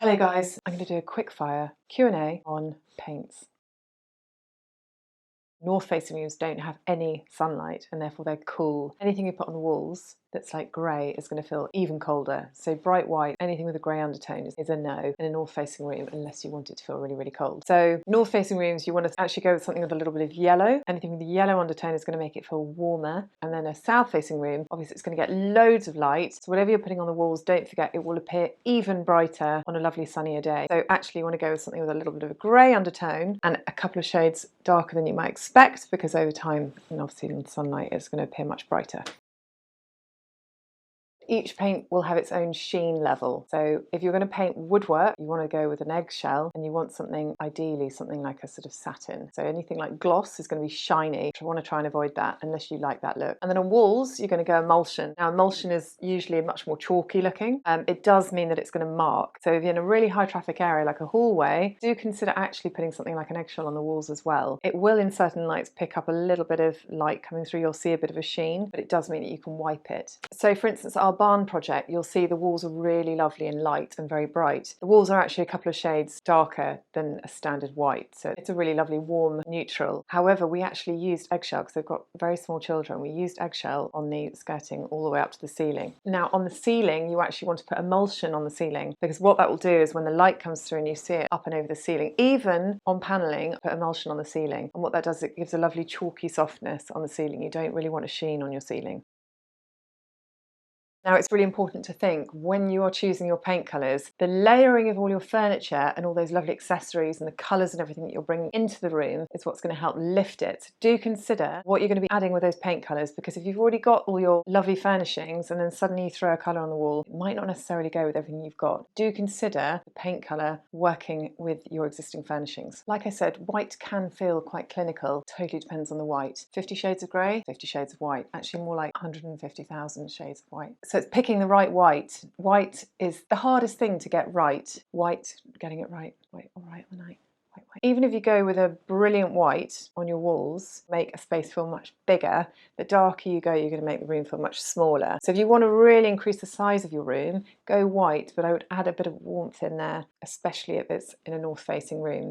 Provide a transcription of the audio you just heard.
Hello guys, I'm going to do a quick fire Q&A on paints. North facing rooms don't have any sunlight and therefore they're cool. Anything you put on the walls that's like grey is going to feel even colder. So bright white, anything with a grey undertone is a no in a north facing room unless you want it to feel really, really cold. So north facing rooms, you want to actually go with something with a little bit of yellow. Anything with a yellow undertone is going to make it feel warmer. And then a south facing room, obviously it's going to get loads of light. So whatever you're putting on the walls, don't forget it will appear even brighter on a lovely sunnier day. So actually you want to go with something with a little bit of a grey undertone and a couple of shades darker than you might expect, because over time, and obviously in sunlight, it's going to appear much brighter. Each paint will have its own sheen level. So if you're going to paint woodwork, you want to go with an eggshell and you want something, ideally something like a sort of satin. So anything like gloss is going to be shiny. I want to try and avoid that unless you like that look. And then on walls, you're going to go emulsion. Now emulsion is usually much more chalky looking. It does mean that it's going to mark. So if you're in a really high traffic area like a hallway, do consider actually putting something like an eggshell on the walls as well. It will in certain lights pick up a little bit of light coming through. You'll see a bit of a sheen, but it does mean that you can wipe it. So for instance, our barn project, you'll see the walls are really lovely and light and very bright. The walls are actually a couple of shades darker than a standard white, so it's a really lovely warm neutral. However, we actually used eggshell because they've got very small children. We used eggshell on the skirting all the way up to the ceiling. Now on the ceiling, you actually want to put emulsion on the ceiling, because what that will do is when the light comes through and you see it up and over the ceiling, even on panelling, put emulsion on the ceiling. And what that does, it gives a lovely chalky softness on the ceiling. You don't really want a sheen on your ceiling. Now, it's really important to think when you are choosing your paint colours, the layering of all your furniture and all those lovely accessories and the colours and everything that you're bringing into the room is what's going to help lift it. So do consider what you're going to be adding with those paint colours, because if you've already got all your lovely furnishings and then suddenly you throw a colour on the wall, it might not necessarily go with everything you've got. Do consider the paint colour working with your existing furnishings. Like I said, white can feel quite clinical. Totally depends on the white. 50 shades of grey, 50 shades of white. Actually more like 150,000 shades of white. So it's picking the right white. White is the hardest thing to get right. White, getting it right. White, all right, all night. White, white. Even if you go with a brilliant white on your walls, make a space feel much bigger. The darker you go, you're going to make the room feel much smaller. So if you want to really increase the size of your room, go white, but I would add a bit of warmth in there, especially if it's in a north-facing room.